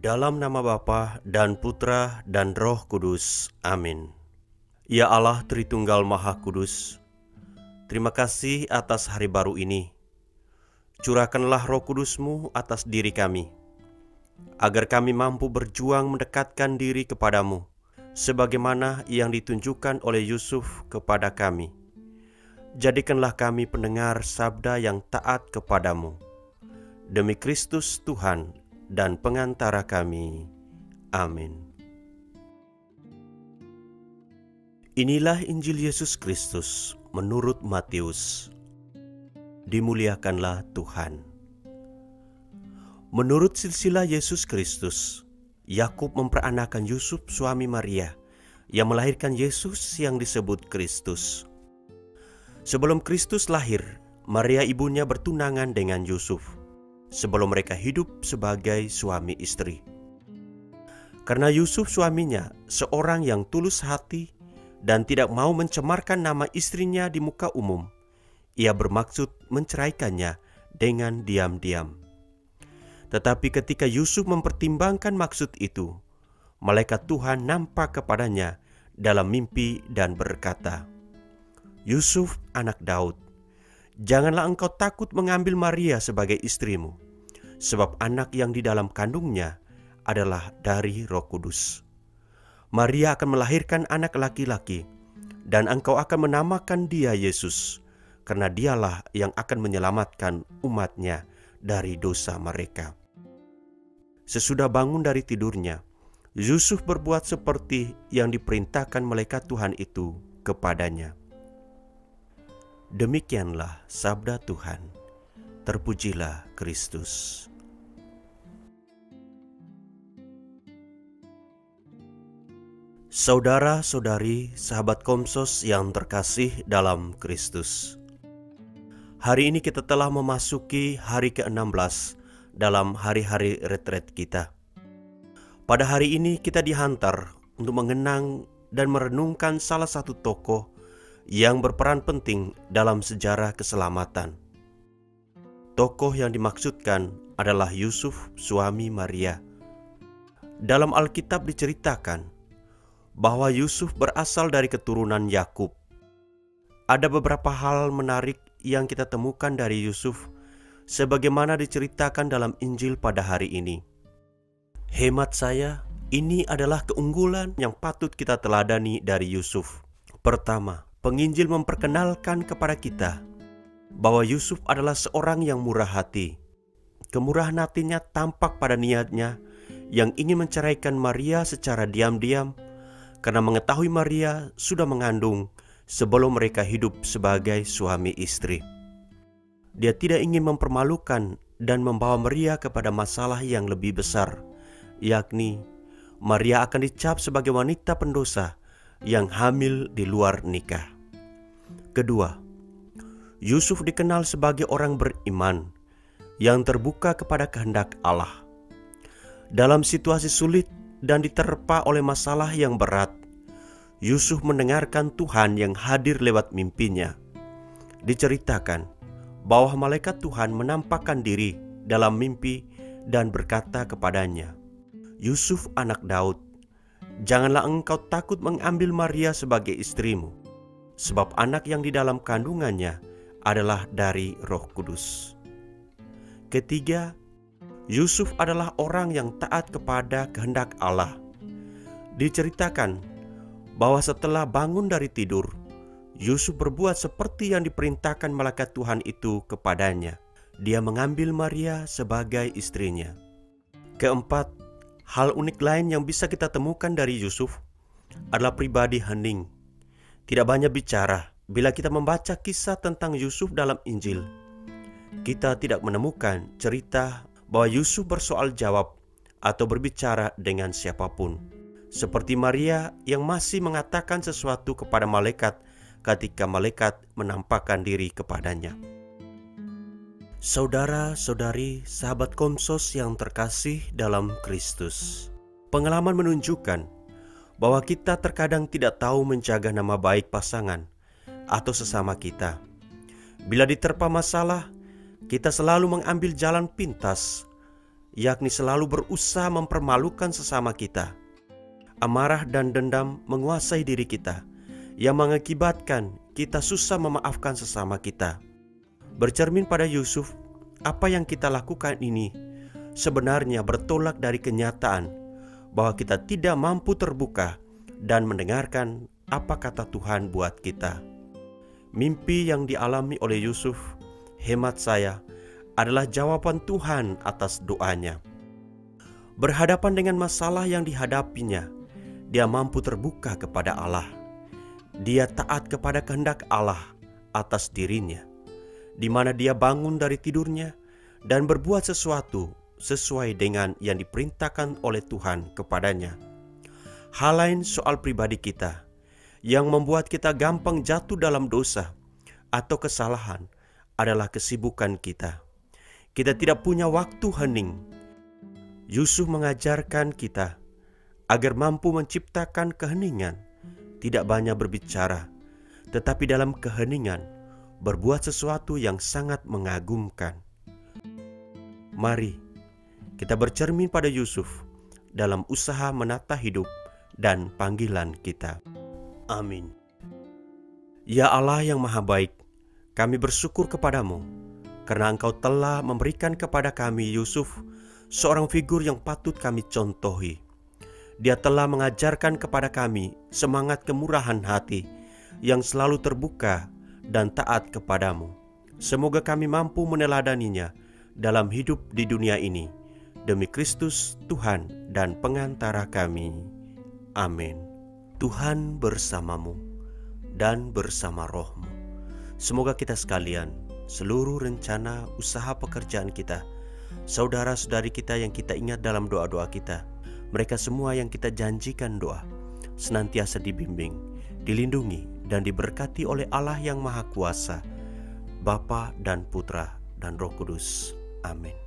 Dalam nama Bapa dan Putra dan Roh Kudus. Amin. Ya Allah Tritunggal Maha Kudus, terima kasih atas hari baru ini. Curahkanlah Roh Kudus-Mu atas diri kami, agar kami mampu berjuang mendekatkan diri kepadamu, sebagaimana yang ditunjukkan oleh Yusuf kepada kami. Jadikanlah kami pendengar sabda yang taat kepadamu. Demi Kristus Tuhan dan pengantara kami. Amin. Inilah Injil Yesus Kristus menurut Matius. Dimuliakanlah Tuhan. Menurut silsilah Yesus Kristus, Yakub memperanakan Yusuf suami Maria yang melahirkan Yesus yang disebut Kristus. Sebelum Kristus lahir, Maria ibunya bertunangan dengan Yusuf sebelum mereka hidup sebagai suami istri. Karena Yusuf suaminya seorang yang tulus hati dan tidak mau mencemarkan nama istrinya di muka umum, ia bermaksud menceraikannya dengan diam-diam. Tetapi ketika Yusuf mempertimbangkan maksud itu, malaikat Tuhan nampak kepadanya dalam mimpi dan berkata, "Yusuf, anak Daud, janganlah engkau takut mengambil Maria sebagai istrimu, sebab anak yang di dalam kandungnya adalah dari Roh Kudus. Maria akan melahirkan anak laki-laki, dan engkau akan menamakan dia Yesus, karena dialah yang akan menyelamatkan umatnya dari dosa mereka." Sesudah bangun dari tidurnya, Yusuf berbuat seperti yang diperintahkan malaikat Tuhan itu kepadanya. Demikianlah sabda Tuhan. Terpujilah Kristus. Saudara-saudari, sahabat Komsos yang terkasih dalam Kristus. Hari ini kita telah memasuki hari ke-16 dalam hari-hari retret kita. Pada hari ini kita dihantar untuk mengenang dan merenungkan salah satu tokoh yang berperan penting dalam sejarah keselamatan. Tokoh yang dimaksudkan adalah Yusuf, suami Maria. Dalam Alkitab diceritakan bahwa Yusuf berasal dari keturunan Yakub. Ada beberapa hal menarik yang kita temukan dari Yusuf sebagaimana diceritakan dalam Injil pada hari ini. Hemat saya, ini adalah keunggulan yang patut kita teladani dari Yusuf. Pertama, penginjil memperkenalkan kepada kita bahwa Yusuf adalah seorang yang murah hati. Kemurahan hatinya tampak pada niatnya yang ingin menceraikan Maria secara diam-diam karena mengetahui Maria sudah mengandung sebelum mereka hidup sebagai suami istri. Dia tidak ingin mempermalukan dan membawa Maria kepada masalah yang lebih besar, yakni Maria akan dicap sebagai wanita pendosa yang hamil di luar nikah. Kedua, Yusuf dikenal sebagai orang beriman yang terbuka kepada kehendak Allah. Dalam situasi sulit dan diterpa oleh masalah yang berat, Yusuf mendengarkan Tuhan yang hadir lewat mimpinya. Diceritakan bahwa malaikat Tuhan menampakkan diri dalam mimpi dan berkata kepadanya, "Yusuf, anak Daud, janganlah engkau takut mengambil Maria sebagai istrimu, sebab anak yang di dalam kandungannya adalah dari Roh Kudus." Ketiga, Yusuf adalah orang yang taat kepada kehendak Allah. Diceritakan bahwa setelah bangun dari tidur, Yusuf berbuat seperti yang diperintahkan malaikat Tuhan itu kepadanya. Dia mengambil Maria sebagai istrinya. Keempat, hal unik lain yang bisa kita temukan dari Yusuf adalah pribadi hening. Tidak banyak bicara. Bila kita membaca kisah tentang Yusuf dalam Injil, kita tidak menemukan cerita bahwa Yusuf bersoal jawab atau berbicara dengan siapapun, seperti Maria yang masih mengatakan sesuatu kepada malaikat ketika malaikat menampakkan diri kepadanya. Saudara-saudari, sahabat Komsos yang terkasih dalam Kristus, pengalaman menunjukkan bahwa kita terkadang tidak tahu menjaga nama baik pasangan atau sesama kita. Bila diterpa masalah, kita selalu mengambil jalan pintas yakni selalu berusaha mempermalukan sesama kita. Amarah dan dendam menguasai diri kita, yang mengakibatkan kita susah memaafkan sesama kita. Bercermin pada Yusuf, apa yang kita lakukan ini sebenarnya bertolak dari kenyataan bahwa kita tidak mampu terbuka dan mendengarkan apa kata Tuhan buat kita. Mimpi yang dialami oleh Yusuf, hemat saya, adalah jawaban Tuhan atas doanya. Berhadapan dengan masalah yang dihadapinya, dia mampu terbuka kepada Allah. Dia taat kepada kehendak Allah atas dirinya, di mana dia bangun dari tidurnya dan berbuat sesuatu sesuai dengan yang diperintahkan oleh Tuhan kepadanya. Hal lain soal pribadi kita yang membuat kita gampang jatuh dalam dosa atau kesalahan adalah kesibukan kita. Kita tidak punya waktu hening. Yusuf mengajarkan kita agar mampu menciptakan keheningan, tidak banyak berbicara, tetapi dalam keheningan berbuat sesuatu yang sangat mengagumkan. Mari kita bercermin pada Yusuf dalam usaha menata hidup dan panggilan kita. Amin. Ya Allah yang Maha Baik, kami bersyukur kepadamu karena Engkau telah memberikan kepada kami Yusuf, seorang figur yang patut kami contohi. Dia telah mengajarkan kepada kami semangat kemurahan hati yang selalu terbuka dan taat kepadamu. Semoga kami mampu meneladaninya dalam hidup di dunia ini. Demi Kristus Tuhan dan pengantara kami. Amin. Tuhan bersamamu dan bersama rohmu. Semoga kita sekalian, seluruh rencana usaha pekerjaan kita, saudara-saudari kita yang kita ingat dalam doa-doa kita, mereka semua yang kita janjikan doa, senantiasa dibimbing, dilindungi, dan diberkati oleh Allah yang Maha Kuasa, Bapa dan Putra dan Roh Kudus. Amin.